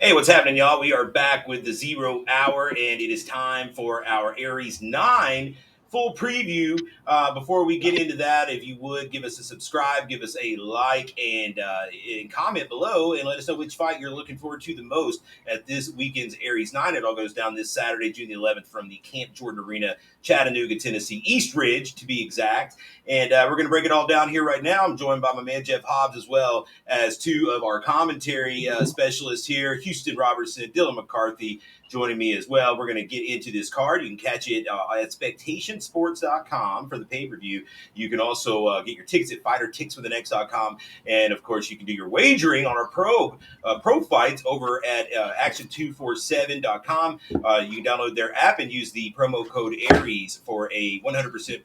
Hey, what's happening, y'all? We are back with the 0 hour, and it is time for our Aries 9 full preview. Before we get into that, if you would give us a subscribe, give us a like, and comment below, and let us know which fight you're looking forward to the most at this weekend's Aries 9. It all goes down this Saturday, June the 11th, from the Camp Jordan Arena, Chattanooga, Tennessee, East Ridge, to be exact. And we're going to break it all down here right now. I'm joined by my man Jeff Hobbs, as well as two of our commentary specialists here, Houston Robertson, Dylan McCarthy, joining me as well. We're going to get into this card. You can catch it at spectationsports.com for the pay-per-view. You can also get your tickets at fightertickswithanx.com. And, of course, you can do your wagering on our pro fights over at action247.com. You can download their app and use the promo code ARIES for a 100%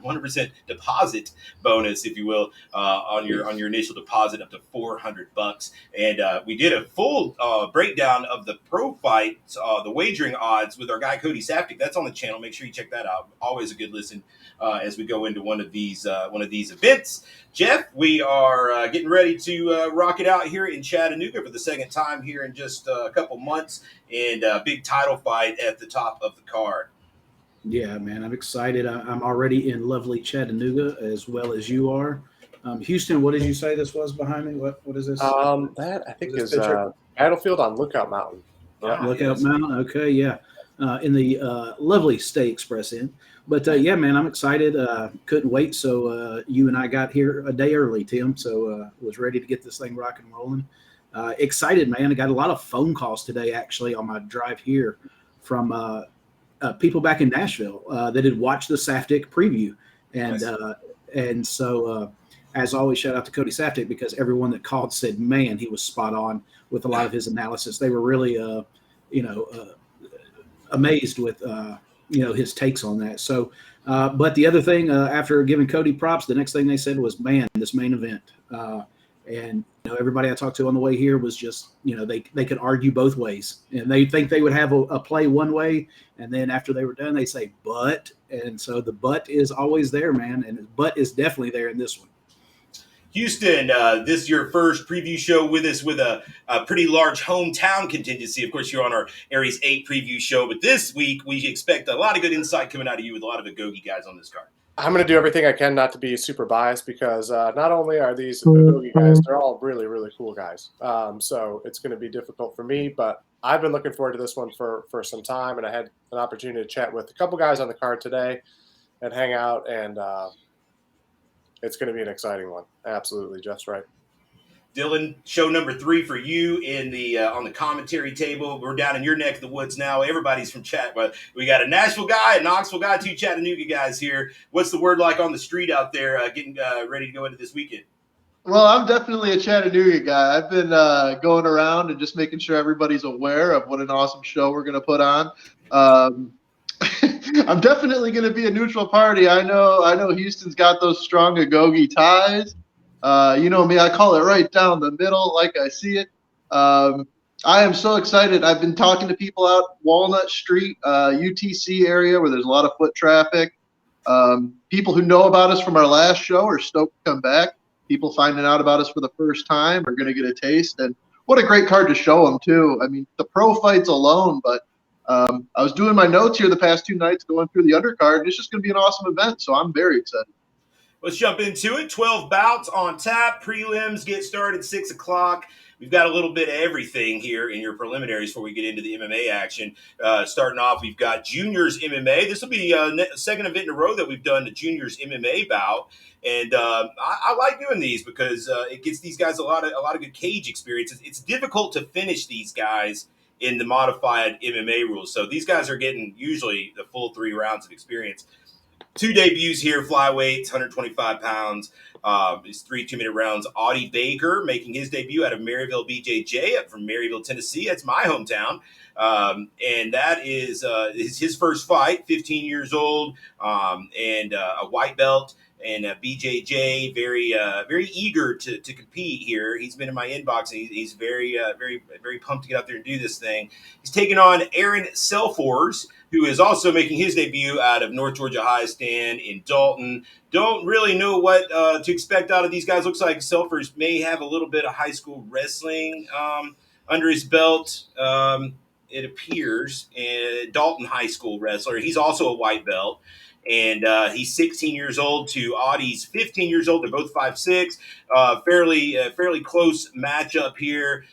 100% deposit bonus, if you will, on your initial deposit up to $400. And we did a full breakdown of the pro fights, the wagering odds with our guy Cody Saftik. That's on the channel. Make sure you check that out. Always a good listen as we go into one of these events. Jeff, we are getting ready to rock it out here in Chattanooga for the second time here in just a couple months, and a big title fight at the top of the card. Yeah, man, I'm excited. I'm already in lovely Chattanooga, as well as you are. Houston, what did you say this was behind me? What is this? That I think is Battlefield on Lookout Mountain. Yeah, Lookout Mountain. Okay, yeah, in the lovely Stay Express Inn. But yeah, man, I'm excited. Couldn't wait. So you and I got here a day early, Tim. So was ready to get this thing rocking and rolling. Excited, man. I got a lot of phone calls today, actually, on my drive here from people back in Nashville that had watched the Saftik preview, and nice. And so as always, shout out to Cody Saftik, because everyone that called said, man, he was spot on with a lot of his analysis. They were really amazed with his takes on that. So but the other thing, after giving Cody props, the next thing they said was, man, this main event, and everybody I talked to on the way here was just, they could argue both ways, and they think they would have a play one way, and then after they were done, they say, but, and so the but is always there, man, and the but is definitely there in this one. Houston, this is your first preview show with us with a pretty large hometown contingency. Of course, you're on our Aries 8 preview show, but this week we expect a lot of good insight coming out of you with a lot of Agogi guys on this card. I'm going to do everything I can not to be super biased, because not only are these Agogi guys, they're all really, really cool guys. So it's going to be difficult for me, but I've been looking forward to this one for some time, and I had an opportunity to chat with a couple guys on the card today and hang out, and it's going to be an exciting one. Absolutely, Jeff's right. Dylan, show number 3 for you in the on the commentary table. We're down in your neck of the woods now. Everybody's from chat, but we got a Nashville guy, a Knoxville guy, 2 Chattanooga guys here. What's the word like on the street out there, getting ready to go into this weekend? Well, I'm definitely a Chattanooga guy. I've been going around and just making sure everybody's aware of what an awesome show we're going to put on. I'm definitely going to be a neutral party. I know Houston's got those strong Agogi ties. You know me, I call it right down the middle like I see it. I am so excited. I've been talking to people out Walnut Street, UTC area, where there's a lot of foot traffic. People who know about us from our last show are stoked to come back. People finding out about us for the first time are going to get a taste. And what a great card to show them, too. I mean, the pro fights alone, but I was doing my notes here the past 2 nights going through the undercard, and it's just going to be an awesome event, so I'm very excited. Let's jump into it. 12 bouts on tap. Prelims get started at 6 o'clock. We've got a little bit of everything here in your preliminaries before we get into the MMA action. Starting off, we've got juniors MMA. This will be a second event in a row that we've done the juniors MMA bout. And I like doing these because it gets these guys a lot of good cage experience. It's difficult to finish these guys in the modified MMA rules. So these guys are getting usually the full 3 rounds of experience. 2 debuts here, flyweights, 125 pounds. It's 3 2-minute rounds. Audie Baker making his debut out of Maryville, BJJ, up from Maryville, Tennessee. That's my hometown. And that is his first fight, 15 years old, and a white belt. And BJJ, very eager to compete here. He's been in my inbox, and he's very pumped to get out there and do this thing. He's taking on Aaron Selfors, who is also making his debut out of North Georgia High Stand in Dalton. Don't really know what to expect out of these guys. Looks like Selfors may have a little bit of high school wrestling under his belt. It appears, and Dalton High School wrestler. He's also a white belt, and he's 16 years old to Audie's 15 years old. They're both 5'6". Fairly close matchup here.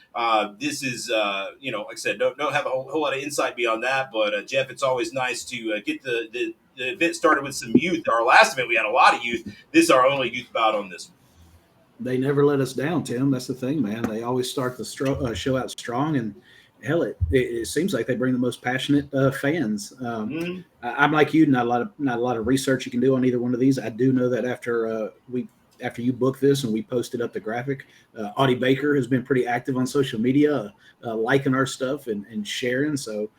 This is, like I said, don't have a whole lot of insight beyond that. But Jeff, it's always nice to get the event started with some youth. Our last event, we had a lot of youth. This is our only youth bout on this one. They never let us down, Tim. That's the thing, man. They always start the show out strong, and hell, it seems like they bring the most passionate fans. I'm like you, not a lot of research you can do on either one of these. I do know that after you book this and we posted up the graphic, Audie Baker has been pretty active on social media, liking our stuff and sharing. So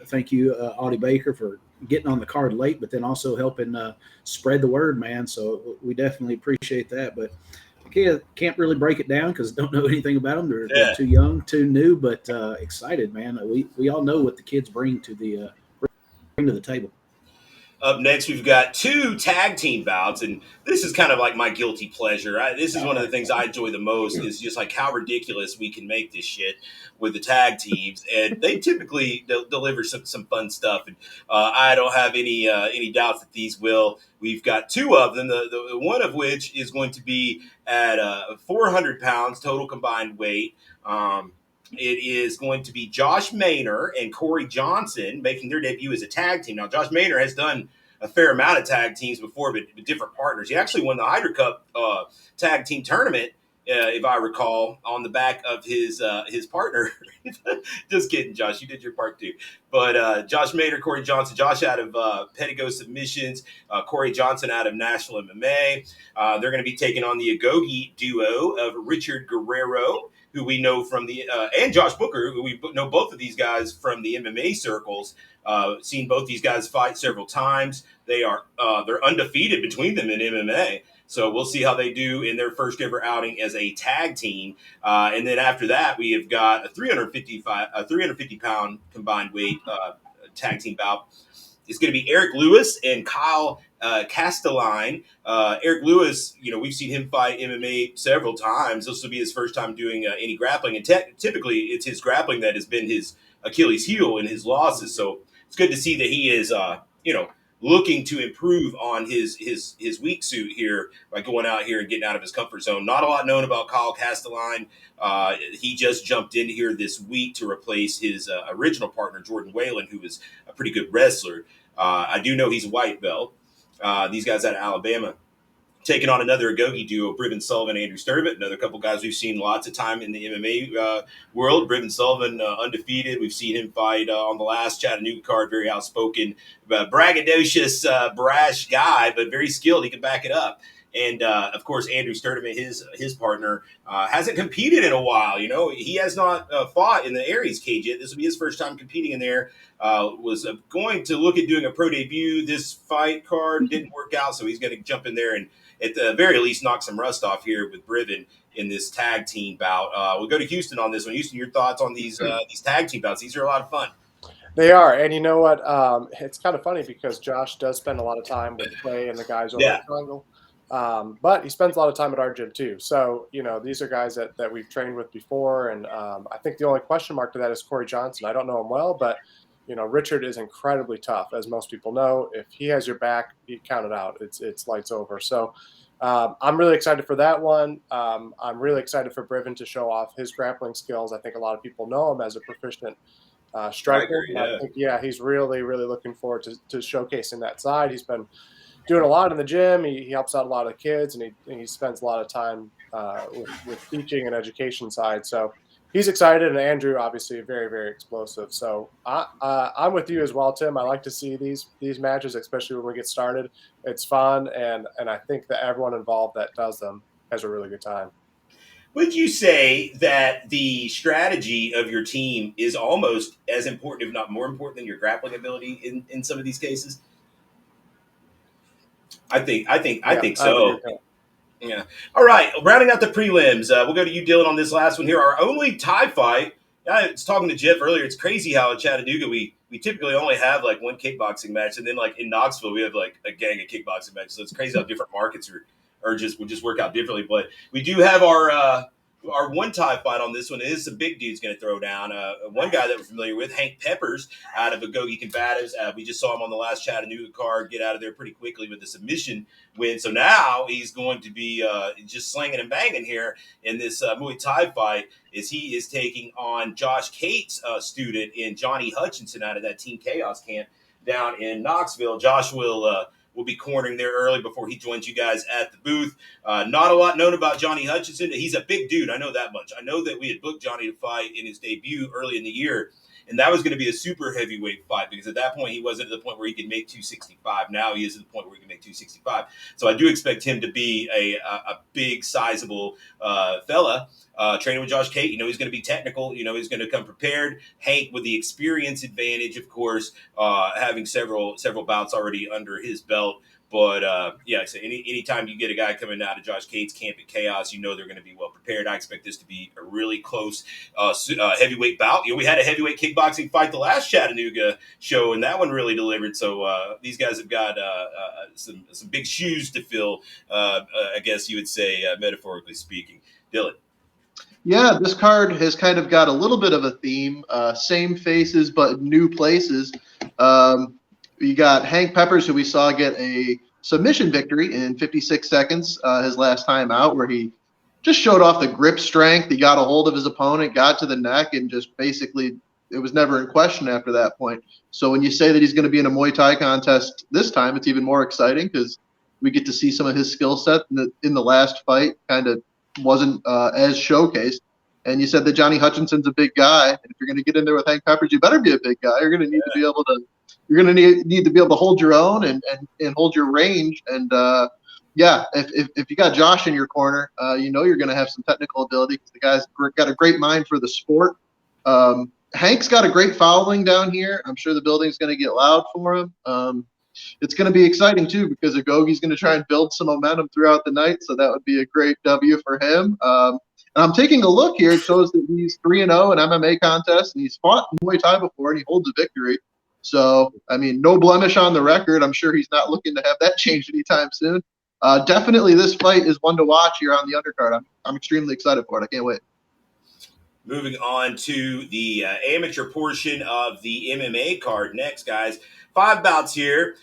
thank you, Audie Baker, for getting on the card late, but then also helping spread the word, man. So we definitely appreciate that. But can't really break it down because don't know anything about them. They're too young, too new, but excited, man. We all know what the kids bring to the table. Up next, we've got 2 tag team bouts, and this is kind of like my guilty pleasure. This is one of the things I enjoy the most is just like how ridiculous we can make this shit with the tag teams, and they typically deliver some fun stuff. And I don't have any doubts that these will. We've got 2 of them. The one of which is going to be at 400 pounds total combined weight. It is going to be Josh Maynor and Corey Johnson making their debut as a tag team. Now, Josh Maynor has done a fair amount of tag teams before, but with different partners. He actually won the Hydra Cup tag team tournament, if I recall, on the back of his partner. Just kidding, Josh. You did your part too. But Josh Maynor, Corey Johnson. Josh out of Pedigo Submissions. Corey Johnson out of National MMA. They're going to be taking on the Agogi duo of Richard Guerrero, who we know from the and Josh Booker, who we know both of these guys from the MMA circles. Seen both these guys fight several times. They're undefeated between them in MMA. So we'll see how they do in their first ever outing as a tag team. And then after that, we have got a 350 pound combined weight tag team bout. It's going to be Eric Lewis and Kyle Castelline. Eric Lewis, we've seen him fight MMA several times. This will be his first time doing any grappling. And typically, it's his grappling that has been his Achilles heel in his losses. So it's good to see that he is, looking to improve on his weak suit here by going out here and getting out of his comfort zone. Not a lot known about Kyle Castelline. He just jumped in here this week to replace his original partner, Jordan Whalen, who is a pretty good wrestler. I do know he's a white belt. These guys out of Alabama. Taking on another Agogi duo, Brivin Sullivan, Andrew Sturvett, another couple guys we've seen lots of time in the MMA world. Brivin Sullivan, undefeated. We've seen him fight on the last Chattanooga card, very outspoken, braggadocious, brash guy, but very skilled. He can back it up. And, of course, Andrew Sturtevant, his partner, hasn't competed in a while. He has not fought in the Aries cage yet. This will be his first time competing in there. Was going to look at doing a pro debut. This fight card didn't work out, so he's going to jump in there and at the very least knock some rust off here with Brivin in this tag team bout. We'll go to Houston on this one. Houston, your thoughts on these tag team bouts? These are a lot of fun. They are, and you know what? It's kind of funny because Josh does spend a lot of time with Clay and the guys over at Triangle. But he spends a lot of time at our gym too. So, these are guys that we've trained with before. And I think the only question mark to that is Corey Johnson. I don't know him well, but, Richard is incredibly tough, as most people know. If he has your back, you count it out. It's lights over. So I'm really excited for that one. I'm really excited for Brivin to show off his grappling skills. I think a lot of people know him as a proficient striker. I think, he's really, really looking forward to showcasing that side. He's been doing a lot in the gym. He helps out a lot of kids, and he spends a lot of time with teaching and education side. So he's excited, and Andrew obviously very, very explosive. So I'm with you as well, Tim. I like to see these matches, especially when we get started. It's fun, and I think that everyone involved that does them has a really good time. Would you say that the strategy of your team is almost as important, if not more important, than your grappling ability in some of these cases? I think so. Yeah. All right. Rounding out the prelims, we'll go to you, Dylan, on this last one here. Our only tie fight. I was talking to Jeff earlier. It's crazy how in Chattanooga we typically only have like one kickboxing match, and then like in Knoxville we have like a gang of kickboxing matches. So it's crazy how different markets will just work out differently. But we do have our our one tie fight on this one is some big dudes going to throw down. One guy that we're familiar with, Hank Peppers, out of Agogi Combatives. We just saw him on the last Chattanooga card get out of there pretty quickly with a submission win. So now he's going to be just slinging and banging here in this Muay Thai fight, as he is taking on Josh Cates' student in Johnny Hutchinson out of that Team Chaos camp down in Knoxville. Josh will be cornering there early before he joins you guys at the booth. Not a lot known about Johnny Hutchinson. He's a big dude. I know that much. I know that we had booked Johnny to fight in his debut early in the year, and that was going to be a super heavyweight fight because at that point he wasn't at the point where he could make 265. Now he is at the point where he can make 265. So I do expect him to be a big, sizable fella. Training with Josh Cate, he's going to be technical. He's going to come prepared. Hank with the experience advantage, of course, having several bouts already under his belt. But so anytime you get a guy coming out of Josh Cates' camp at Chaos, they're going to be well prepared. I expect this to be a really close heavyweight bout. We had a heavyweight kickboxing fight the last Chattanooga show, and that one really delivered. So these guys have got some big shoes to fill, I guess you would say, metaphorically speaking. Dylan. Yeah, this card has kind of got a little bit of a theme, same faces but new places. You got Hank Peppers, who we saw get a submission victory in 56 seconds his last time out, where he just showed off the grip strength. He got a hold of his opponent, got to the neck, and just basically it was never in question after that point. So when you say that he's going to be in a Muay Thai contest this time, it's even more exciting because we get to see some of his skill set in the last fight kind of wasn't as showcased. And you said that Johnny Hutchinson's a big guy. If you're going to get in there with Hank Peppers, you better be a big guy. You're going to need to be able to. You're going to need to be able to hold your own and hold your range. And if you got Josh in your corner, you're going to have some technical ability because the guy's got a great mind for the sport. Hank's got a great following down here. I'm sure the building's going to get loud for him. It's going to be exciting too because Agogi's going to try and build some momentum throughout the night. So that would be a great W for him. And I'm taking a look here. It shows that he's 3-0 in MMA contests, and he's fought in Muay Thai before, and he holds a victory. So, no blemish on the record. I'm sure he's not looking to have that changed anytime soon. Definitely this fight is one to watch here on the undercard. I'm extremely excited for it. I can't wait. Moving on to the amateur portion of the MMA card next, guys. 5 bouts here.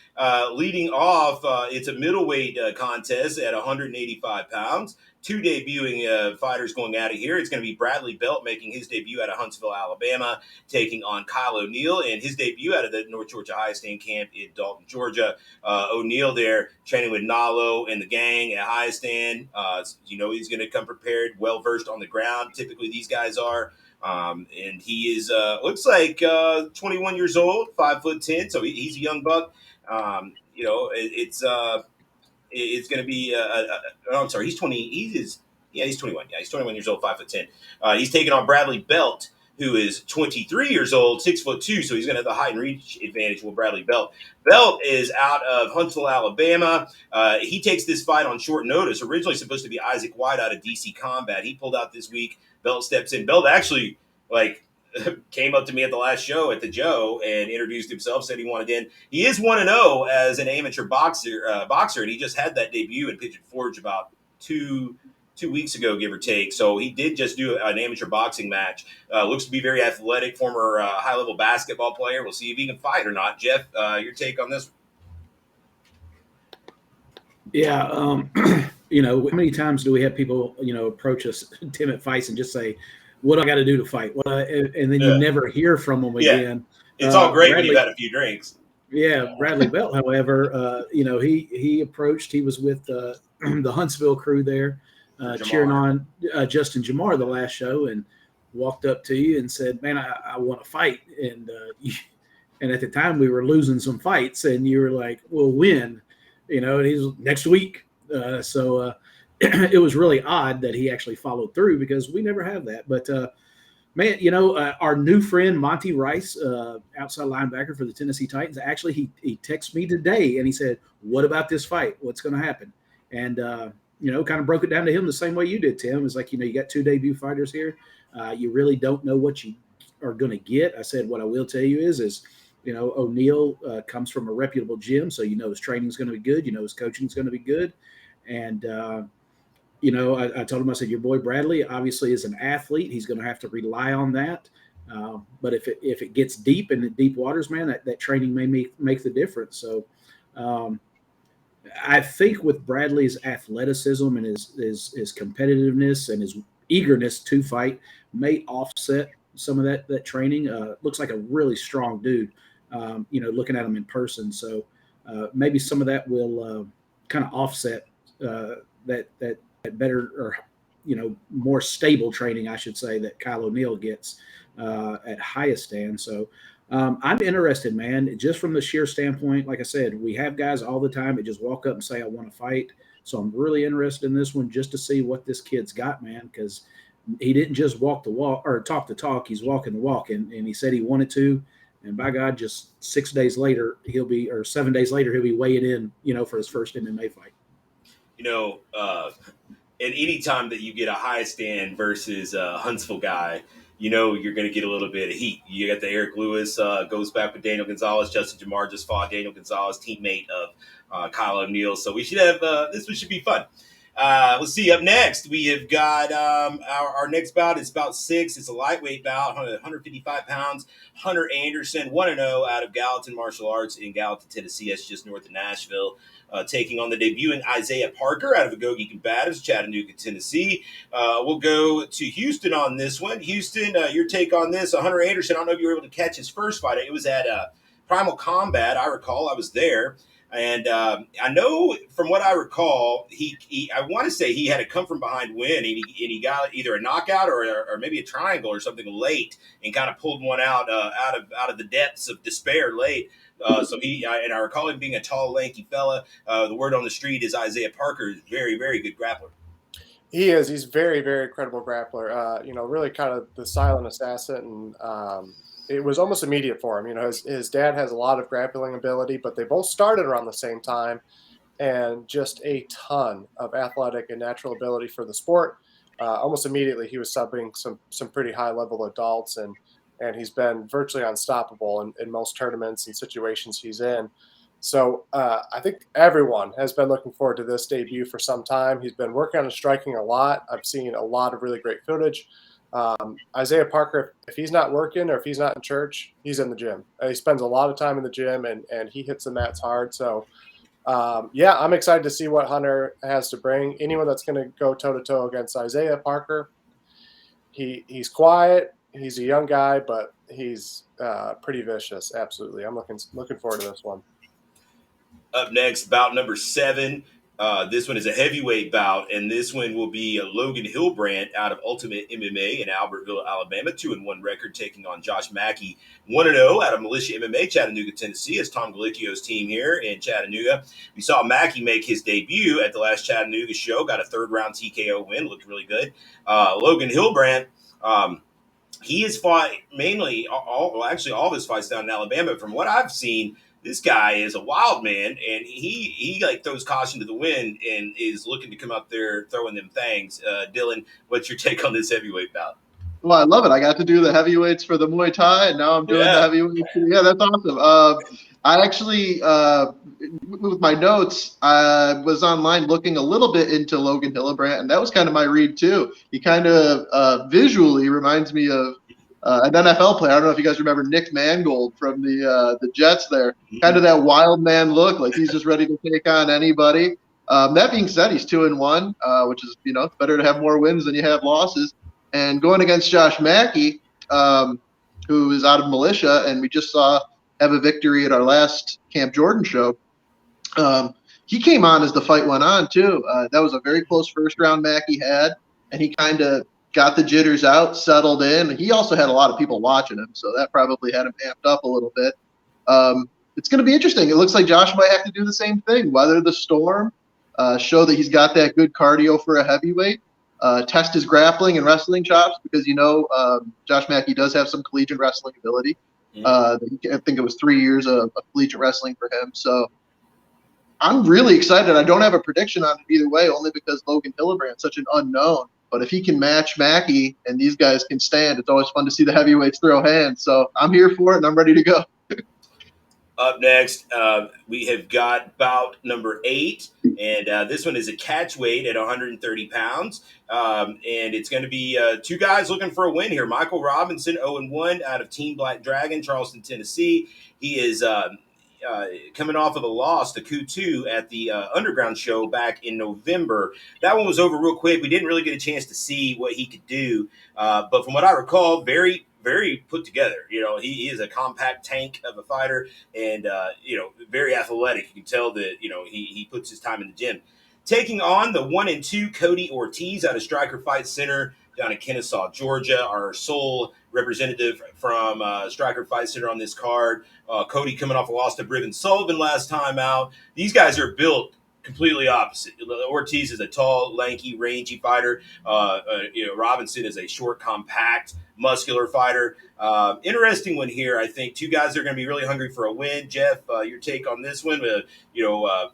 Leading off, it's a middleweight contest at 185 pounds. 2 debuting fighters going out of here. It's going to be Bradley Belt making his debut out of Huntsville, Alabama, taking on Kyle O'Neill, and his debut out of the North Georgia High Stand camp in Dalton, Georgia. O'Neill there training with Nalo and the gang at High Stand. He's going to come prepared, well-versed on the ground. Typically, these guys are. And he is looks like 21 years old, 5'10", so he's a young buck. It's going to be. I'm sorry, he's 20. He's 21. Yeah, he's 21 years old, 5'10". He's taking on Bradley Belt, who is 23 years old, 6'2", so he's going to have the height and reach advantage with Bradley Belt. Belt is out of Huntsville, Alabama. He takes this fight on short notice. Originally supposed to be Isaac White out of DC Combat. He pulled out this week. Belt steps in. Belt actually came up to me at the last show at the Joe and introduced himself, said he wanted in. He is 1-0 as an amateur boxer, and he just had that debut in Pigeon Forge about two weeks ago, give or take. So he did just do an amateur boxing match. Looks to be very athletic, former high-level basketball player. We'll see if he can fight or not. Jeff, your take on this? Yeah, how many times do we have people, approach us, Tim, at fights and just say, what do I got to do to fight? And then you never hear from them again. It's all great when you've had a few drinks. Yeah, Bradley Belt, however, he approached. He was with the Huntsville crew there, cheering on Justin Jamar the last show, and walked up to you and said, "Man, I want to fight." And at the time we were losing some fights, and you were like, "Well, when?" And he's next week. It was really odd that he actually followed through because we never have that. But, our new friend Monty Rice, outside linebacker for the Tennessee Titans, actually he texted me today and he said, "What about this fight? What's going to happen?" And, kind of broke it down to him the same way you did, Tim. It's like, you got 2 debut fighters here. You really don't know what you are going to get. I said, what I will tell you is O'Neill comes from a reputable gym, so his training is going to be good. His coaching is going to be good. And you know, I told him, I said, your boy Bradley obviously is an athlete. He's going to have to rely on that. But if it gets deep in the deep waters, man, that training may make the difference. So I think with Bradley's athleticism and his competitiveness and his eagerness to fight may offset some of that training. Looks like a really strong dude, you know, looking at him in person. So maybe some of that will kind of offset that better, or you know, more stable training, I should say, that Kyle O'Neill gets at highest stand. So I'm interested, man, just from the sheer standpoint. Like I said, we have guys all the time that just walk up and say, I want to fight. So I'm really interested in this one just to see what this kid's got, man, because he didn't just walk the walk or talk the talk. He's walking the walk. And he said he wanted to. And by God, just 6 days later, or 7 days later, he'll be weighing in, you know, for his first MMA fight. You know, and any time that you get a high stand versus a Huntsville guy, you know you're going to get a little bit of heat. You got the Eric Lewis, goes back with Daniel Gonzalez. Justin Jamar just fought Daniel Gonzalez, teammate of Kyle O'Neill. So we should have this one should be fun. Let's see. Up next, we have got our next bout is bout 6. It's a lightweight bout, 155 pounds. Hunter Anderson, 1-0 out of Gallatin Martial Arts in Gallatin, Tennessee. That's just north of Nashville. Taking on the debuting Isaiah Parker out of Agogi Combatives, Chattanooga, Tennessee. We'll go to Houston on this one. Houston, your take on this. Hunter Anderson, I don't know if you were able to catch his first fight. It was at Primal Combat. I recall I was there. And I know from what I recall, he I want to say he had a come from behind win, and he got either a knockout or maybe a triangle or something late, and kind of pulled one out of the depths of despair late. So and I recall him being a tall, lanky fella. The word on the street is Isaiah Parker is very, very good grappler. He is. He's very, very credible grappler. You know, really kind of the silent assassin, and it was almost immediate for him. You know, his dad has a lot of grappling ability, but they both started around the same time, and just a ton of athletic and natural ability for the sport. Almost immediately, he was subbing some pretty high level adults, and he's been virtually unstoppable in most tournaments and situations he's in. So I think everyone has been looking forward to this debut for some time. He's been working on his striking a lot. I've seen a lot of really great footage. Isaiah Parker, if he's not working or if he's not in church, he's in the gym. He spends a lot of time in the gym, and he hits the mats hard. So, yeah, I'm excited to see what Hunter has to bring. Anyone that's going to go toe-to-toe against Isaiah Parker, he's quiet. He's a young guy, but he's pretty vicious. Absolutely. I'm looking forward to this one. Up next, bout number 7. This one is a heavyweight bout, and this one will be Logan Hilbrandt out of Ultimate MMA in Albertville, Alabama. 2-1 record, taking on Josh Mackey, 1-0 out of Militia MMA, Chattanooga, Tennessee. It's Tom Galicchio's team here in Chattanooga. We saw Mackey make his debut at the last Chattanooga show, got a third-round TKO win, looked really good. Logan Hilbrandt, he has fought mainly, all of his fights down in Alabama. From what I've seen, this guy is a wild man, and he like throws caution to the wind and is looking to come up there throwing them things. Dylan, what's your take on this heavyweight bout? Well, I love it. I got to do the heavyweights for the Muay Thai, and now I'm doing the heavyweights. Yeah, that's awesome. I actually, with my notes, I was online looking a little bit into Logan Hilbrandt, and that was kind of my read too. He kind of visually reminds me of an NFL player. I don't know if you guys remember Nick Mangold from the Jets there. Kind of that wild man look, like he's just ready to take on anybody. That being said, he's 2-1, which is, you know, it's better to have more wins than you have losses. And going against Josh Mackey, who is out of Militia, and we just saw have a victory at our last Camp Jordan show. He came on as the fight went on too. That was a very close first round Mackey had, and he kind of got the jitters out, settled in. He also had a lot of people watching him, so that probably had him amped up a little bit. It's going to be interesting. It looks like Josh might have to do the same thing, weather the storm, show that he's got that good cardio for a heavyweight, test his grappling and wrestling chops, because, you know, Josh Mackey does have some collegiate wrestling ability. I think it was 3 years of collegiate wrestling for him. So I'm really excited. I don't have a prediction on it either way, only because Logan Hillebrandt's such an unknown. But if he can match Mackey and these guys can stand, it's always fun to see the heavyweights throw hands. So I'm here for it, and I'm ready to go. Up next, we have got bout number 8, and this one is a catch weight at 130 pounds. And it's going to be two guys looking for a win here. Michael Robinson, 0-1 out of Team Black Dragon, Charleston, Tennessee. He is coming off of a loss to Kutu at the Underground show back in November. That one was over real quick. We didn't really get a chance to see what he could do. But from what I recall, very put together. He is a compact tank of a fighter and, very athletic. You can tell that, he puts his time in the gym. Taking on the 1-2 Cody Ortiz out of Striker Fight Center down in Kennesaw, Georgia, our sole representative from Striker Fight Center on this card. Cody coming off a loss to Brivin Sullivan last time out. These guys are built completely opposite. Ortiz is a tall, lanky, rangy fighter. Robinson is a short, compact, muscular fighter. Interesting one here. I think two guys are going to be really hungry for a win. Jeff, your take on this one?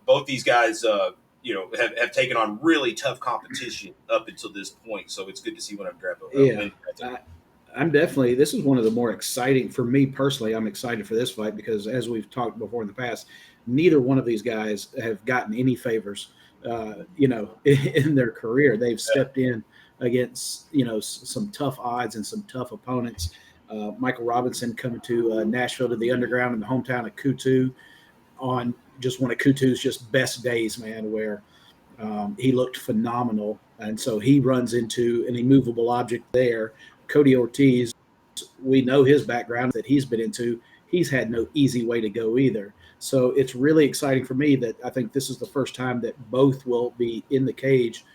Both these guys, have taken on really tough competition up until this point. So it's good to see one of them grab a win. I'm definitely, this is one of the more exciting, for me personally, I'm excited for this fight because as we've talked before in the past, neither one of these guys have gotten any favors, in their career. They've stepped in against, some tough odds and some tough opponents. Michael Robinson coming to Nashville to the Underground in the hometown of Kutu on just one of Kutu's just best days, man, where he looked phenomenal. And so he runs into an immovable object there. Cody Ortiz, we know his background that he's been into. He's had no easy way to go either. So it's really exciting for me that I think this is the first time that both will be in the cage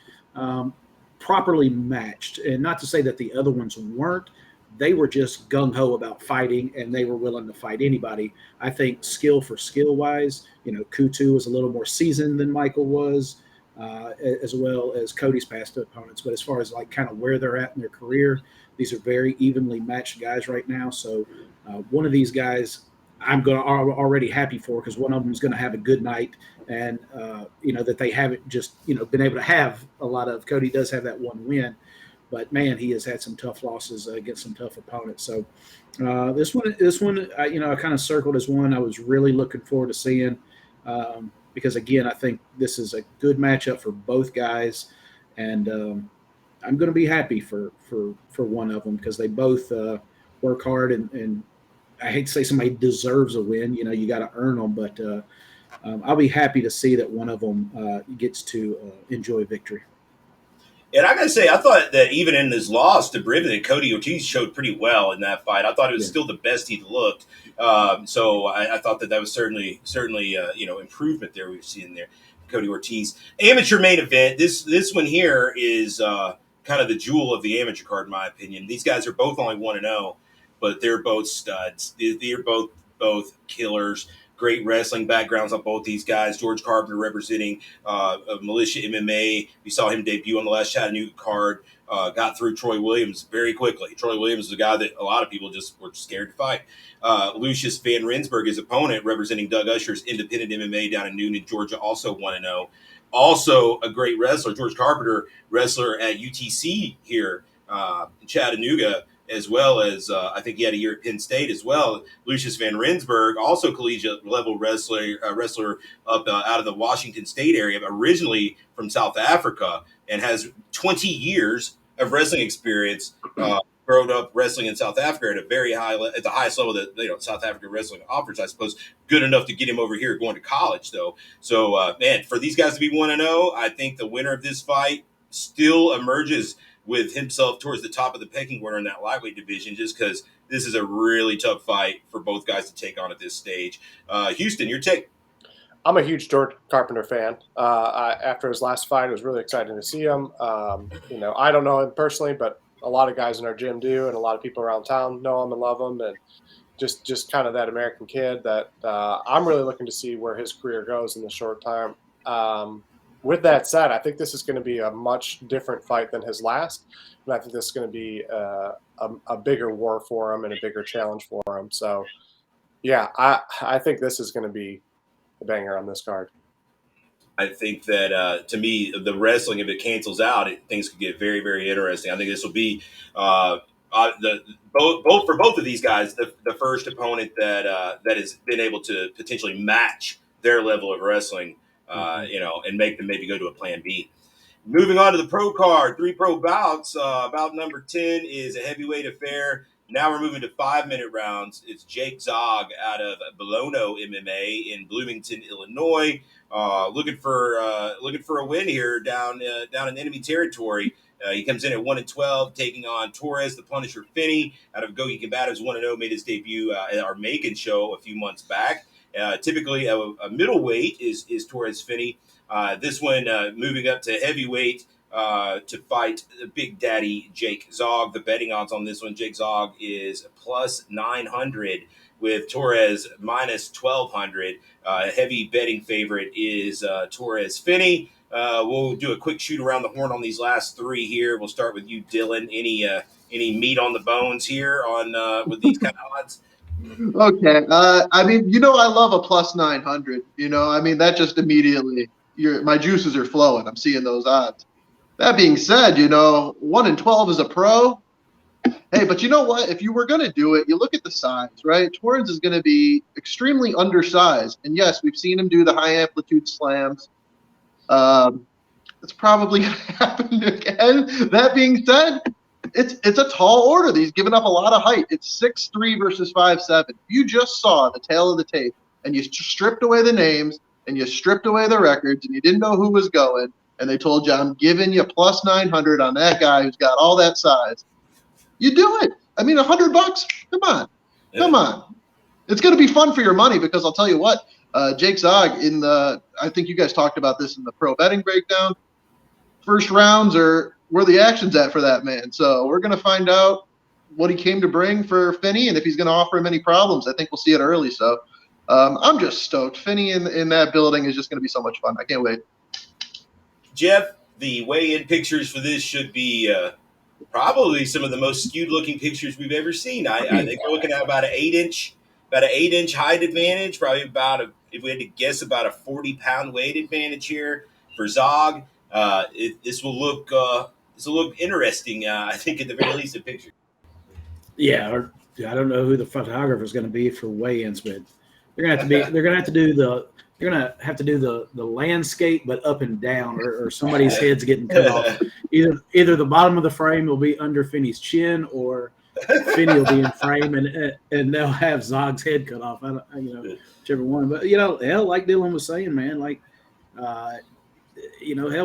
properly matched. And not to say that the other ones weren't. They were just gung-ho about fighting, and they were willing to fight anybody. I think skill for skill-wise, Kutu was a little more seasoned than Michael was, as well as Cody's past opponents. But as far as kind of where they're at in their career, these are very evenly matched guys right now. So one of these guys I'm already happy for because one of them is going to have a good night, and that they haven't just been able to have a lot of. Cody does have that one win, but man, he has had some tough losses against some tough opponents. So this one, I kind of circled as one I was really looking forward to seeing because again, I think this is a good matchup for both guys, and I'm going to be happy for one of them because they both work hard and I hate to say somebody deserves a win. You got to earn them, but I'll be happy to see that one of them gets to enjoy victory. And I got to say, I thought that even in this loss to Brivin, that Cody Ortiz showed pretty well in that fight. I thought it was still the best he'd looked. So I thought that was certainly improvement there we've seen there. Cody Ortiz. Amateur main event. This one here is kind of the jewel of the amateur card, in my opinion. These guys are both only 1-0, but they're both studs. They're both killers. Great wrestling backgrounds on both these guys. George Carpenter representing Militia MMA. We saw him debut on the last Chattanooga card. Got through Troy Williams very quickly. Troy Williams is a guy that a lot of people just were scared to fight. Lucius Van Rensburg, his opponent, representing Doug Usher's Independent MMA down in Newnan, Georgia, also 1-0. Also a great wrestler, George Carpenter, wrestler at UTC here in Chattanooga, as well as I think he had a year at Penn State as well. Lucius Van Rensburg, also collegiate level wrestler up out of the Washington State area, originally from South Africa, and has 20 years of wrestling experience. Grown up wrestling in South Africa at a very high, at the highest level that South African wrestling offers, I suppose. Good enough to get him over here going to college, though. So, man, for these guys to be 1-0, I think the winner of this fight still emerges with himself towards the top of the pecking order in that lightweight division, just because this is a really tough fight for both guys to take on at this stage. Houston, your take? I'm a huge George Carpenter fan. After his last fight, it was really exciting to see him. I don't know him personally, but a lot of guys in our gym do, and a lot of people around town know him and love him, and just kind of that American kid that I'm really looking to see where his career goes in the short term. With that said, I think this is going to be a much different fight than his last, and I think this is going to be a bigger war for him and a bigger challenge for him. So, yeah, I think this is going to be a banger on this card. I think that, to me, the wrestling, if it cancels out, things could get very, very interesting. I think this will be the both for both of these guys, the first opponent that has been able to potentially match their level of wrestling, and make them maybe go to a plan B. Moving on to the pro card, 3 pro bouts. Bout number 10 is a heavyweight affair. Now we're moving to 5-minute rounds. It's Jake Zog out of Bologna MMA in Bloomington, Illinois, looking for a win here down in enemy territory. He comes in at 1-12, taking on Torres the Punisher Finney out of Gogi Combatives. 1-0, made his debut at our Macon show a few months back. Typically, a middleweight is Torres Finney. This one moving up to heavyweight to fight Big Daddy Jake Zog. The betting odds on this one, Jake Zog is plus 900 with Torres minus 1,200. Heavy betting favorite is Torres Finney. We'll do a quick shoot around the horn on these last 3 here. We'll start with you, Dylan. Any meat on the bones here on with these kind of odds? Okay. I mean, I love a plus 900. I mean, that just immediately, my juices are flowing. I'm seeing those odds. That being said, 1-12 is a pro. Hey, but you know what? If you were going to do it, you look at the size, right? Torrens is going to be extremely undersized. And yes, we've seen him do the high amplitude slams. It's probably going to happen again. That being said, it's a tall order. He's given up a lot of height. It's 6'3" versus 5'7". You just saw the tail of the tape, and you stripped away the names, and you stripped away the records, and you didn't know who was going, and they told you, I'm giving you plus 900 on that guy who's got all that size. You do it. I mean, $100. Come on. Come on. It's going to be fun for your money because I'll tell you what, Jake Zog I think you guys talked about this in the pro betting breakdown. First rounds are where the action's at for that man. So we're going to find out what he came to bring for Finney and if he's going to offer him any problems. I think we'll see it early. So I'm just stoked. Finney in that building is just going to be so much fun. I can't wait. Jeff, the weigh-in pictures for this should be probably some of the most skewed-looking pictures we've ever seen. I think we're looking at about an 8-inch height advantage. Probably if we had to guess, about a 40-pound weight advantage here for Zog. This will look interesting. I think at the very least, a picture. Yeah, I don't know who the photographer is going to be for weigh-ins, but they're going to have to do the landscape, but up and down, or somebody's head's getting cut off. Either the bottom of the frame will be under Finney's chin, or Finney will be in frame, and they'll have Zog's head cut off. I don't, whichever one. But hell, like Dylan was saying, man, like, hell,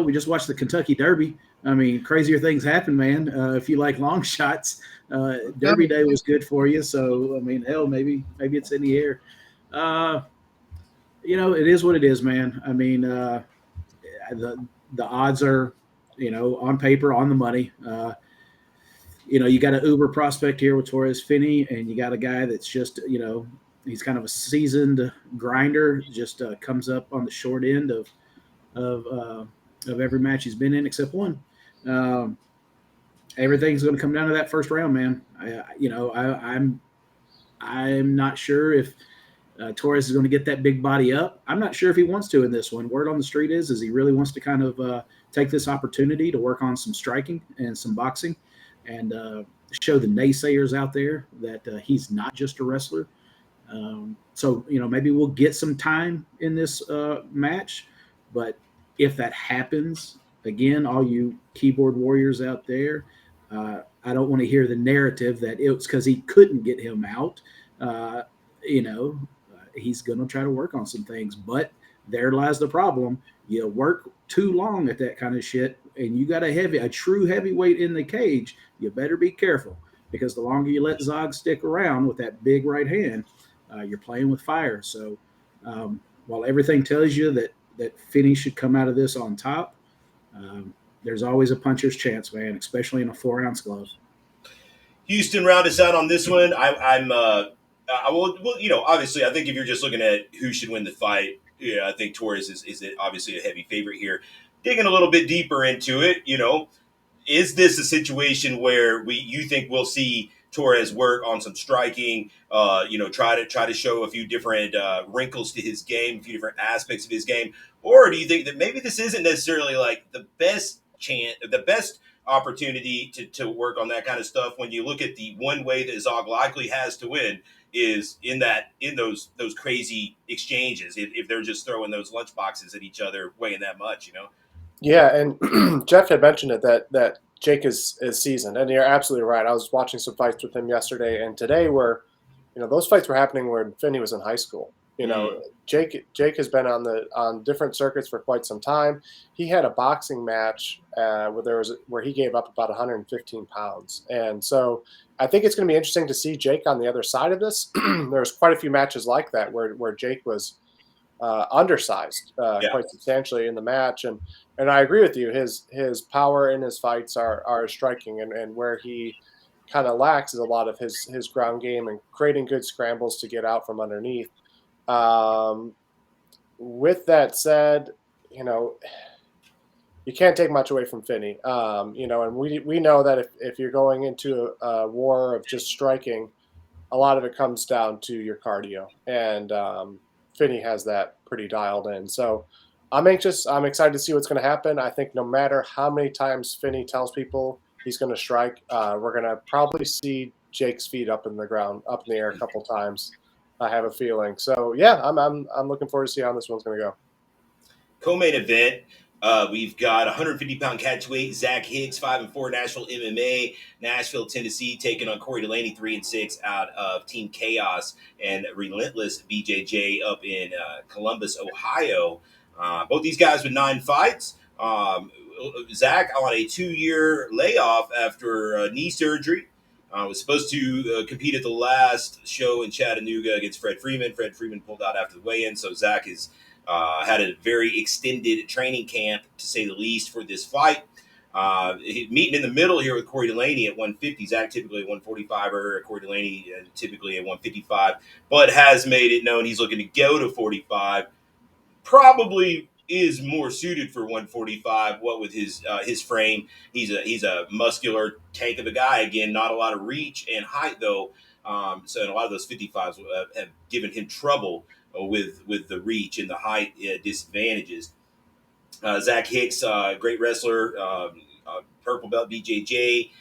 we just watched the Kentucky Derby. I mean, crazier things happen, man. If you like long shots, Derby Day was good for you. So I mean, hell, maybe it's in the air. It is what it is, man. I mean, the odds are, on paper, on the money. You got an uber prospect here with Torres Finney, and you got a guy that's just, he's kind of a seasoned grinder, just comes up on the short end of every match he's been in except one. Everything's going to come down to that first round, man. I'm not sure if Torres is going to get that big body up. I'm not sure if he wants to in this one. Word on the street is he really wants to kind of take this opportunity to work on some striking and some boxing and show the naysayers out there that he's not just a wrestler. So maybe we'll get some time in this match. But if that happens, again, all you keyboard warriors out there, I don't want to hear the narrative that it was because he couldn't get him out. He's going to try to work on some things. But there lies the problem. You work too long at that kind of shit, and you got a true heavyweight in the cage, you better be careful. Because the longer you let Zog stick around with that big right hand, you're playing with fire. So while everything tells you that Finney should come out of this on top, there's always a puncher's chance, man, especially in a 4-ounce glove. Houston, round us out on this one. Obviously, I think if you're just looking at who should win the fight, I think Torres is obviously a heavy favorite here. Digging a little bit deeper into it, is this a situation where you think we'll see Torres work on some striking, try to show a few different wrinkles to his game, a few different aspects of his game? Or do you think that maybe this isn't necessarily like the best opportunity to work on that kind of stuff. When you look at the one way that Zog likely has to win is in those crazy exchanges. If they're just throwing those lunch boxes at each other, weighing that much, you know. Yeah, and Jeff had mentioned it that Jake is seasoned, and you're absolutely right. I was watching some fights with him yesterday and today where, those fights were happening when Finney was in high school. Jake has been on different circuits for quite some time. He had a boxing match where he gave up about 115 pounds, and so I think it's going to be interesting to see Jake on the other side of this. There's quite a few matches like that where Jake was undersized quite substantially in the match, and I agree with you. His power in his fights are striking, and where he kind of lacks is a lot of his ground game and creating good scrambles to get out from underneath. With that said, you can't take much away from Finney. And we know that if you're going into a war of just striking, a lot of it comes down to your cardio, and Finney has that pretty dialed in. So I'm anxious. I'm excited to see what's going to happen. I think no matter how many times Finney tells people he's going to strike, we're going to probably see Jake's feet up in the air a couple times. I have a feeling. So yeah, I'm looking forward to see how this one's going to go. Co-main event. We've got 150-pound catchweight Zach Hicks, 5-4 Nashville MMA, Nashville, Tennessee, taking on Corey Delaney, 3-6 out of Team Chaos, and Relentless BJJ up in Columbus, Ohio. Both these guys with 9 fights. Zach on a 2-year layoff after knee surgery. Was supposed to compete at the last show in Chattanooga against Fred Freeman. Fred Freeman pulled out after the weigh-in, so Zach is had a very extended training camp, to say the least, for this fight. Meeting in the middle here with Corey Delaney at 150. Zach typically a 145er, Corey Delaney typically at 155, but has made it known he's looking to go to 45. Probably is more suited for 145. What with his frame, he's a muscular tank of a guy. Again, not a lot of reach and height though. So a lot of those 55s have given him trouble with the reach and the height disadvantages. Zach Hicks, great wrestler, purple belt BJJ,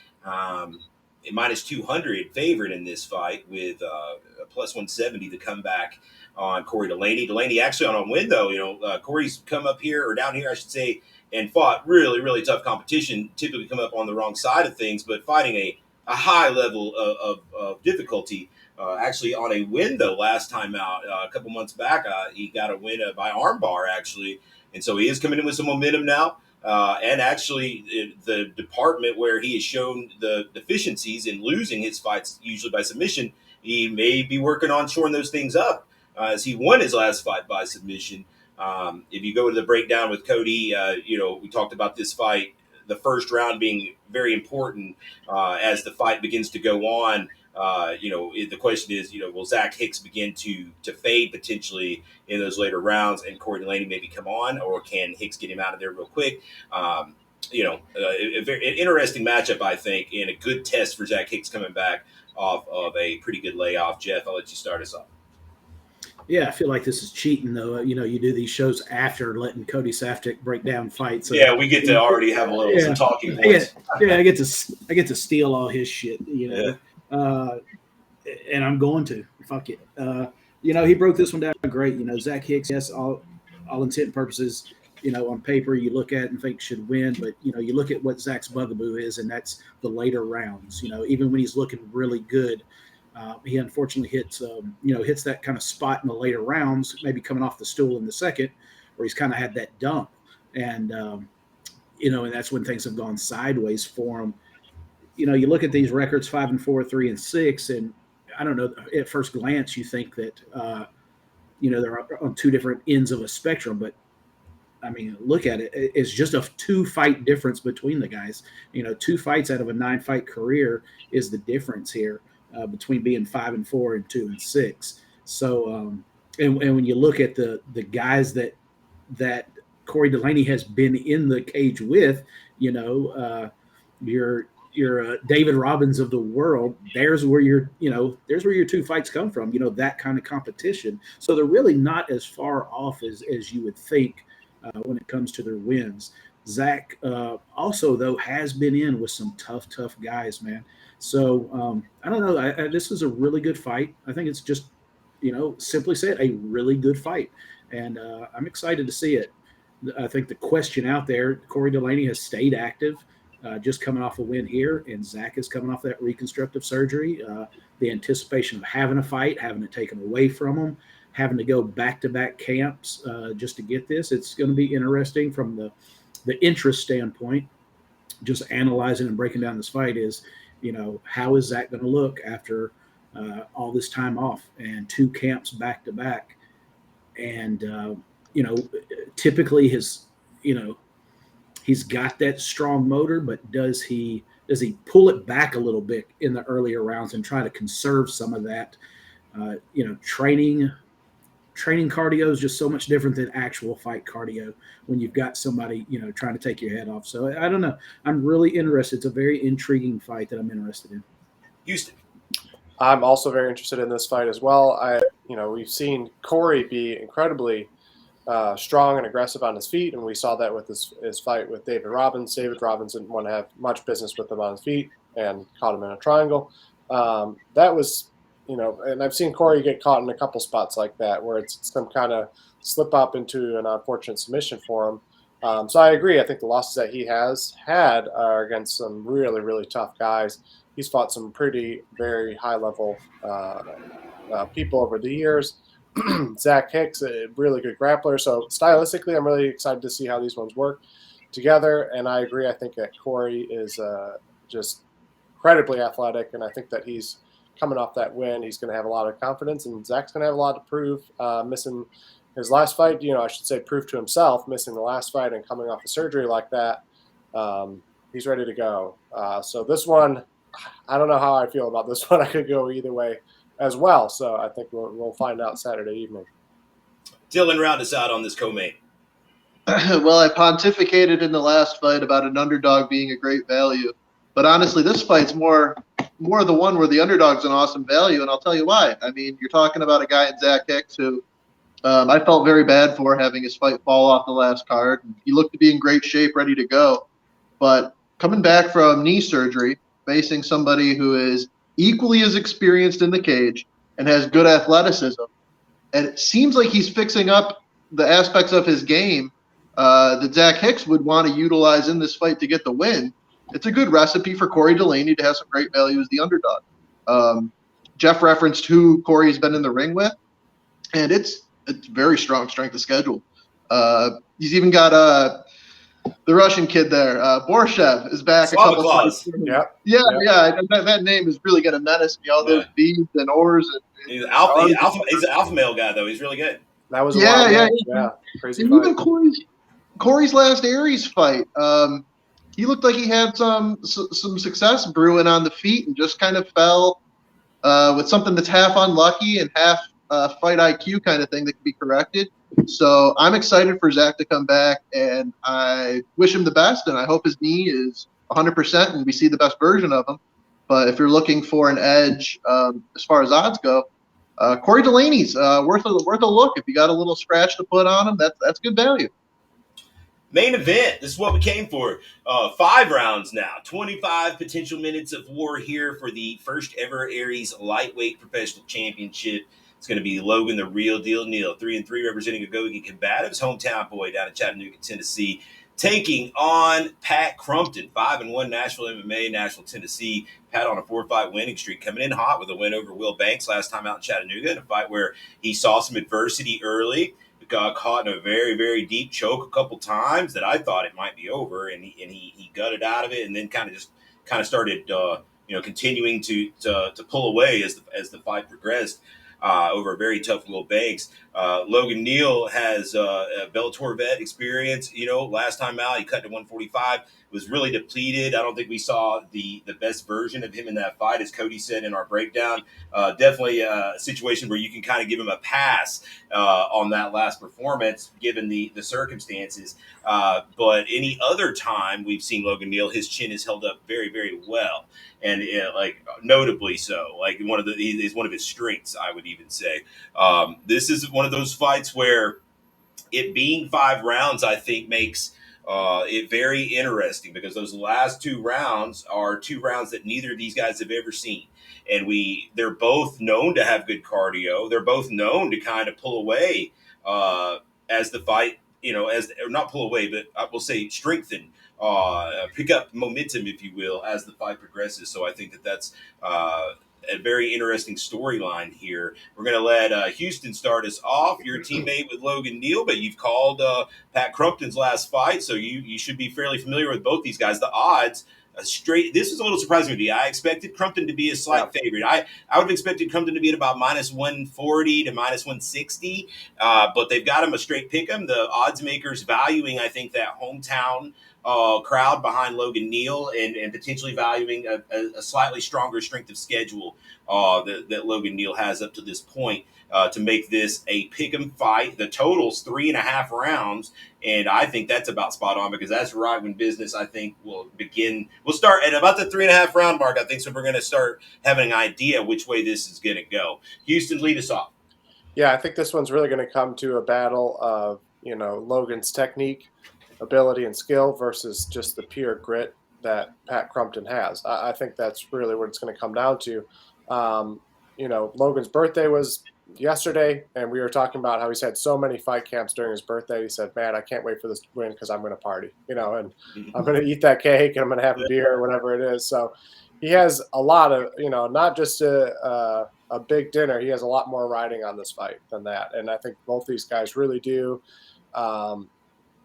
minus 200 favorite in this fight with a plus 170 to come back on Corey Delaney. Delaney actually on a win though. Corey's come up here, or down here I should say, and fought really, really tough competition, typically come up on the wrong side of things, but fighting a high level of difficulty. Actually on a win though last time out, a couple months back, he got a win by armbar actually, and so he is coming in with some momentum now. And actually, the department where he has shown the deficiencies in losing his fights, usually by submission, he may be working on shoring those things up, as he won his last fight by submission. If you go to the breakdown with Cody, we talked about this fight, the first round being very important as the fight begins to go on. The question is, will Zach Hicks begin to fade potentially in those later rounds, and Corey Delaney maybe come on, or can Hicks get him out of there real quick? A very interesting matchup, I think, and a good test for Zach Hicks coming back off of a pretty good layoff. Jeff, I'll let you start us off. Yeah, I feel like this is cheating, though. You do these shows after letting Cody Saftik break down fights. So, yeah, we get to already have a little some talking points. I get to steal all his shit, and I'm going to. Fuck it. He broke this one down great. Zach Hicks, yes, all intent and purposes, on paper you look at and think should win, but you look at what Zach's bugaboo is, and that's the later rounds. Even when he's looking really good, he unfortunately hits that kind of spot in the later rounds, maybe coming off the stool in the second, where he's kind of had that dump, and and that's when things have gone sideways for him. You look at these records, 5-4, 3-6, and I don't know, at first glance, you think that, they're on two different ends of a spectrum, but I mean, look at it. It's just a 2-fight difference between the guys. 2 fights out of a 9-fight career is the difference here between being 5-4 and 2-6. So, and when you look at the guys that Corey Delaney has been in the cage with, your David Robbins of the world, there's where your 2 fights come from, that kind of competition. So they're really not as far off as you would think when it comes to their wins. Zach also, though, has been in with some tough guys, man. So I don't know. This is a really good fight. I think it's just, simply said, a really good fight. And I'm excited to see it. I think the question out there, Corey Delaney has stayed active, just coming off a win here, and Zach is coming off that reconstructive surgery. The anticipation of having a fight, having it taken away from him, having to go back-to-back camps just to get this. It's going to be interesting from the interest standpoint. Just analyzing and breaking down this fight is, how is Zach going to look after all this time off and 2 camps back-to-back? And typically he's got that strong motor, but does he pull it back a little bit in the earlier rounds and try to conserve some of that? Training cardio is just so much different than actual fight cardio when you've got somebody trying to take your head off. So I don't know. I'm really interested. It's a very intriguing fight that I'm interested in. Houston. I'm also very interested in this fight as well. We've seen Corey be incredibly strong and aggressive on his feet, and we saw that with his fight with David Robbins. David Robbins didn't want to have much business with him on his feet and caught him in a triangle. That was, and I've seen Corey get caught in a couple spots like that where it's some kind of slip up into an unfortunate submission for him. So I agree. I think the losses that he has had are against some really, really tough guys. He's fought some very high-level people over the years. Zach Hicks, a really good grappler. So stylistically, I'm really excited to see how these ones work together. And I agree. I think that Corey is just incredibly athletic, and I think that he's coming off that win. He's going to have a lot of confidence, and Zach's going to have a lot to prove. Missing his last fight, I should say prove to himself, missing the last fight and coming off a surgery like that. He's ready to go. So this one, I don't know how I feel about this one. I could go either way as well. So I think we'll find out Saturday evening. Dylan, round us out on this co-main. Well, I pontificated in the last fight about an underdog being a great value. But honestly, this fight's more the one where the underdog's an awesome value, and I'll tell you why. I mean, you're talking about a guy in Zach Hicks who I felt very bad for having his fight fall off the last card. He looked to be in great shape, ready to go. But coming back from knee surgery, facing somebody who is equally as experienced in the cage and has good athleticism, and it seems like he's fixing up the aspects of his game that Zach Hicks would want to utilize in this fight to get the win. It's a good recipe for Corey Delaney to have some great value as the underdog. Jeff referenced who Corey's been in the ring with, and it's very strong strength of schedule. He's even got the Russian kid there, Borshev, is back. Slava Claus. Yeah. That name is really going to menace me. All those B's and O's. He's an alpha male guy, though. He's really good. That was crazy. And even Corey's last Aries fight, he looked like he had some success brewing on the feet and just kind of fell with something that's half unlucky and half fight IQ kind of thing that can be corrected. So I'm excited for Zach to come back, and I wish him the best, and I hope his knee is 100% and we see the best version of him. But if you're looking for an edge as far as odds go, Corey Delaney's worth a look. If you got a little scratch to put on him, that's good value. Main event. This is what we came for. 5 rounds now. 25 potential minutes of war here for the first ever Aries Lightweight Professional Championship. It's going to be Logan the Real Deal Neal, 3-3, representing Agogi Combatives, hometown boy down in Chattanooga, Tennessee, taking on Pat Crumpton, 5-1, Nashville MMA, Nashville, Tennessee. Pat on a 4-fight winning streak, coming in hot with a win over Will Banks last time out in Chattanooga in a fight where he saw some adversity early. Got caught in a very, very deep choke a couple times that I thought it might be over, and he gutted out of it, and then kind of started continuing to pull away as the fight progressed. Over a very tough Will Banks. Logan Neal has a Bellator vet experience. Last time out, he cut to 145, was really depleted. I don't think we saw the best version of him in that fight, as Cody said in our breakdown. Definitely a situation where you can kind of give him a pass on that last performance, given the circumstances. But any other time we've seen Logan Neal, his chin is held up very, very well. And notably so, is one of his strengths, I would even say. This is one of those fights where it being 5 rounds, I think, makes It very interesting because those last 2 rounds are 2 rounds that neither of these guys have ever seen. And they're both known to have good cardio. They're both known to kind of pull away as the fight, or not pull away, but I will say strengthen, pick up momentum, if you will, as the fight progresses. So I think that that's a very interesting storyline here. We're going to let Houston start us off. You're a teammate with Logan Neal, but you've called Pat Crumpton's last fight, so you should be fairly familiar with both these guys. The odds, this is a little surprising to me. I expected Crumpton to be a slight favorite. I would have expected Crumpton to be at about minus 140 to minus 160, but they've got him a straight pick 'em. The odds makers valuing, I think, that hometown crowd behind Logan Neal and potentially valuing a slightly stronger strength of schedule that Logan Neal has up to this point to make this a pick'em fight. The total's 3.5 rounds, and I think that's about spot on because that's right when business, I think, will begin. We'll start at about the 3.5 round mark, I think, so we're going to start having an idea which way this is going to go. Houston, lead us off. Yeah, I think this one's really going to come to a battle of, Logan's technique, ability, and skill versus just the pure grit that Pat Crumpton has. I think that's really what it's going to come down to. Logan's birthday was yesterday, and we were talking about how he's had so many fight camps during his birthday. He said, man, I can't wait for this win because I'm going to party, and I'm going to eat that cake and I'm going to have a beer or whatever it is. So he has a lot of, not just a big dinner. He has a lot more riding on this fight than that. And I think both these guys really do.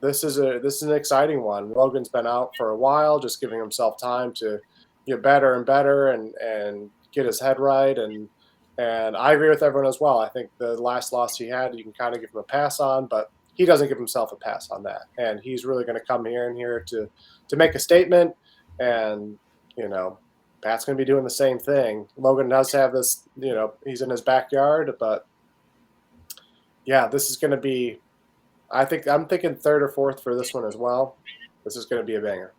This is an exciting one. Logan's been out for a while, just giving himself time to get better and better and get his head right. And I agree with everyone as well. I think the last loss he had, you can kind of give him a pass on, but he doesn't give himself a pass on that. And he's really going to come here to make a statement. And, Pat's going to be doing the same thing. Logan does have this, he's in his backyard, but yeah, this is going to be, I'm thinking third or fourth for this one as well. This is going to be a banger.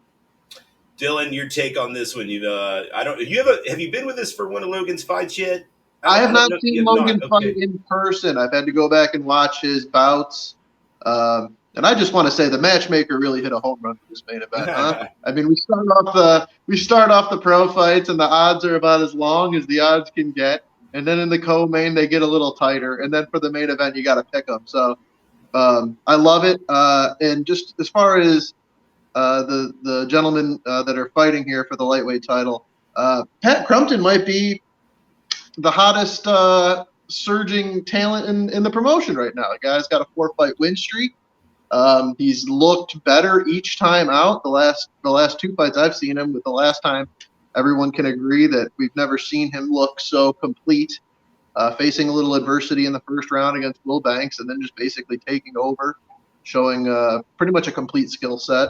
Dylan, your take on this one? Have you been with us for one of Logan's fights yet? I have not seen Logan fight in person. I've had to go back and watch his bouts. And I just want to say the matchmaker really hit a home run for this main event. Huh? I mean, we start off the pro fights, and the odds are about as long as the odds can get. And then in the co-main, they get a little tighter. And then for the main event, you got to pick them. So I love it. And just as far as the gentlemen that are fighting here for the lightweight title, Pat Crumpton might be the hottest surging talent in the promotion right now. The guy's got a 4-fight win streak. He's looked better each time out. The last 2 fights I've seen him, with the last time, everyone can agree that we've never seen him look so complete. Facing a little adversity in the first round against Will Banks, and then just basically taking over, showing pretty much a complete skill set.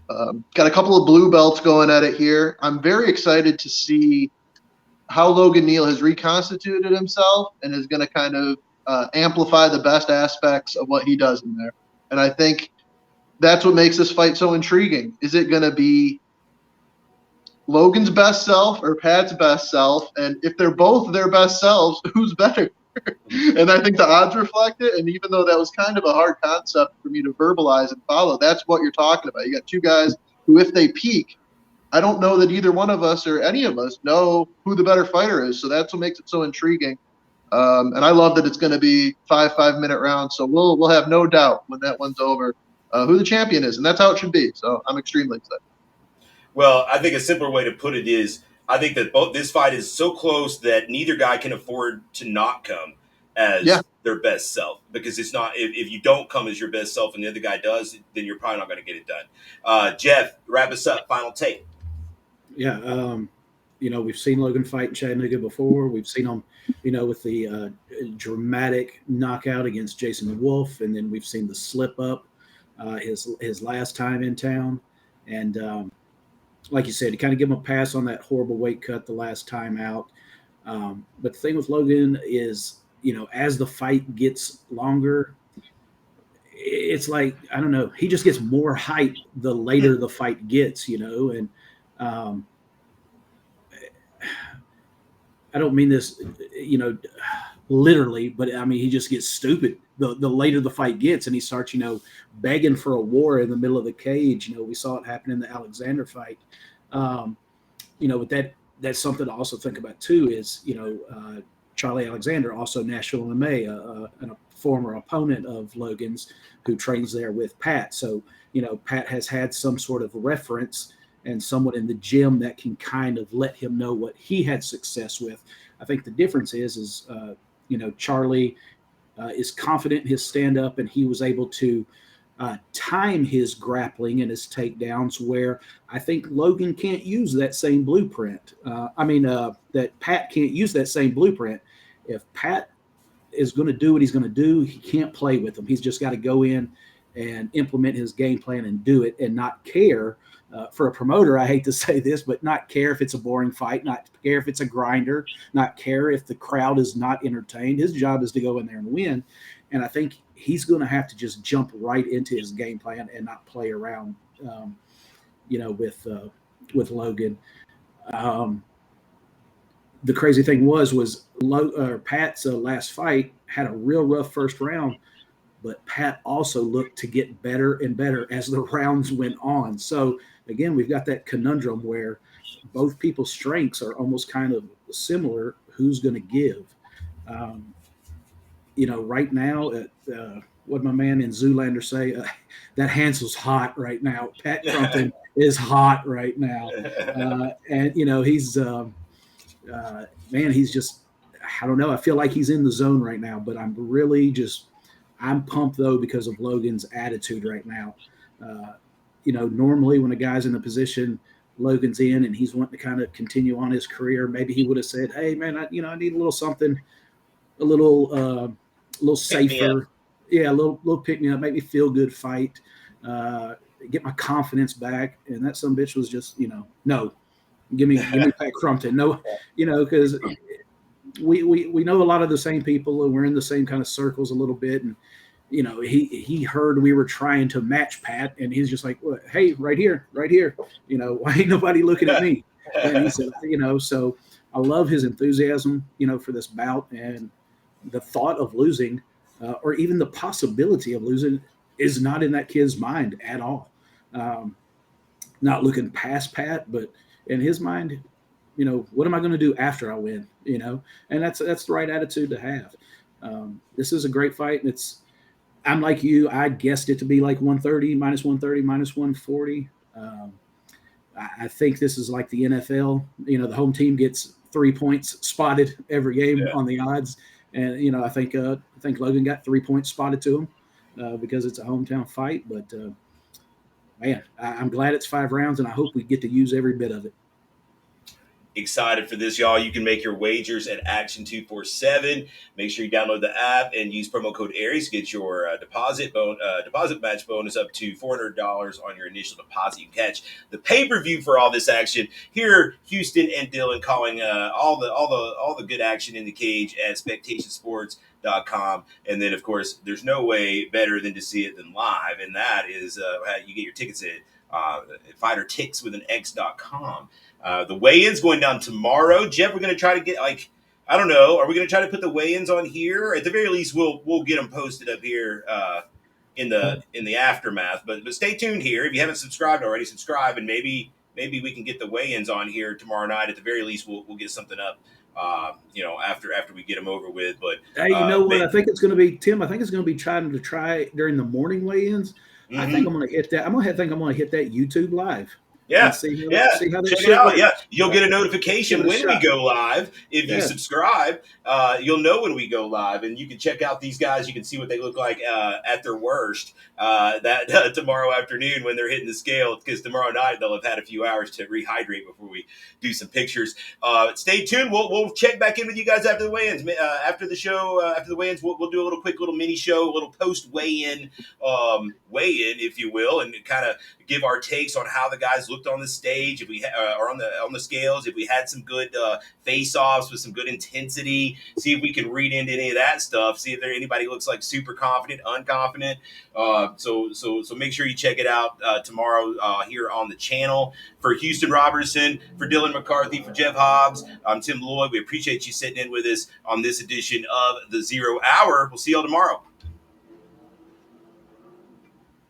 Got a couple of blue belts going at it here. I'm very excited to see how Logan Neal has reconstituted himself and is going to kind of amplify the best aspects of what he does in there. And I think that's what makes this fight so intriguing. Is it going to be Logan's best self or Pat's best self? And if they're both their best selves, who's better? And I think the odds reflect it. And even though that was kind of a hard concept for me to verbalize and follow, that's what you're talking about. You got 2 guys who, if they peak, I don't know that either one of us or any of us know who the better fighter is. So that's what makes it so intriguing. And I love that it's going to be 5 5-minute rounds. So we'll have no doubt when that one's over who the champion is. And that's how it should be. So I'm extremely excited. Well, I think a simpler way to put it is I think that this fight is so close that neither guy can afford to not come as their best self, because it's not, if you don't come as your best self and the other guy does, then you're probably not going to get it done. Jeff, wrap us up. Final take. Yeah. We've seen Logan fight in Chattanooga before. We've seen him, with the dramatic knockout against Jason Wolf. And then we've seen the slip up his last time in town. And, like you said, to kind of give him a pass on that horrible weight cut the last time out. But the thing with Logan is, as the fight gets longer, it's like, I don't know, he just gets more hype the later the fight gets, and I don't mean this, literally, but I mean, he just gets stupid the later the fight gets, and he starts, begging for a war in the middle of the cage. We saw it happen in the Alexander fight. But that's something to also think about too. Is Charlie Alexander, also national MMA, and a former opponent of Logan's, who trains there with Pat. So Pat has had some sort of reference and someone in the gym that can kind of let him know what he had success with. I think the difference is Charlie is confident in his stand-up, and he was able to time his grappling and his takedowns, where I think Logan can't use that same blueprint. That Pat can't use that same blueprint. If Pat is going to do what he's going to do, he can't play with him. He's just got to go in and implement his game plan and do it, and not care. For a promoter, I hate to say this, but not care if it's a boring fight, not care if it's a grinder, not care if the crowd is not entertained. His job is to go in there and win. And I think he's going to have to just jump right into his game plan and not play around, with Logan. The crazy thing was Pat's last fight had a real rough first round, but Pat also looked to get better and better as the rounds went on. So again, we've got that conundrum where both people's strengths are almost kind of similar. Who's going to give? Right now, what my man in Zoolander say, that Hansel's hot right now. Pat Crumpton is hot right now. And he's, he's just, I don't know. I feel like he's in the zone right now, but I'm pumped though, because of Logan's attitude right now. Normally when a guy's in a position Logan's in and he's wanting to kind of continue on his career, maybe he would have said, "Hey man, I need a little something, a little safer. Yeah. A little pick me up, make me feel good fight, get my confidence back." And that some bitch was just, no, give me Pat Crumpton. No, because we know a lot of the same people, and we're in the same kind of circles a little bit. And, he heard we were trying to match Pat, and he's just like, "What? Hey, right here. Why ain't nobody looking at me?" And he said, so I love his enthusiasm, for this bout, and the thought of losing, or even the possibility of losing, is not in that kid's mind at all. Not looking past Pat, but in his mind, what am I going to do after I win? And that's the right attitude to have. This is a great fight. And I'm like you. I guessed it to be like 130, minus 130, minus 140. I think this is like the NFL. The home team gets 3 points spotted every game on the odds. And, I think Logan got 3 points spotted to him because it's a hometown fight. But, man, I'm glad it's 5 rounds, and I hope we get to use every bit of it. Excited for this, y'all. You can make your wagers at Action247. Make sure you download the app and use promo code Aries. Get your deposit match bonus up to $400 on your initial deposit. You can catch the pay-per-view for all this action here. Houston and Dylan calling all the good action in the cage at spectationsports.com. And then, of course, there's no way better than to see it than live, and that is how you get your tickets at fightertix.com. The weigh-in's going down tomorrow. Jeff, we're going to try to get, I don't know, are we going to try to put the weigh-ins on here? At the very least, we'll get them posted up here in the aftermath. But stay tuned here. If you haven't subscribed already, subscribe, and maybe we can get the weigh-ins on here tomorrow night. At the very least, we'll get something up, after we get them over with. But hey, you know what? I think it's going to be, Tim. I think it's going to be trying to try during the morning weigh-ins. Mm-hmm. I think I'm going to hit that. I'm going to hit that YouTube live. Yeah, see how check it out. Yeah, you'll get a notification when we go live. If you subscribe, you'll know when we go live, and you can check out these guys. You can see what they look like at their worst that tomorrow afternoon when they're hitting the scale, because tomorrow night they'll have had a few hours to rehydrate before we do some pictures. Stay tuned. We'll check back in with you guys after the weigh-ins. After the show, after the weigh-ins, we'll do a quick little mini show, a little post weigh-in, if you will, and kind of give our takes on how the guys looked on the stage, if we or on the scales, if we had some good face-offs with some good intensity. See if we can read into any of that stuff. See if anybody looks like super confident, unconfident. So make sure you check it out tomorrow here on the channel. For Houston Robertson, for Dylan McCarthy, for Jeff Hobbs, I'm Tim Lloyd. We appreciate you sitting in with us on this edition of the 0 Hour. We'll see y'all tomorrow.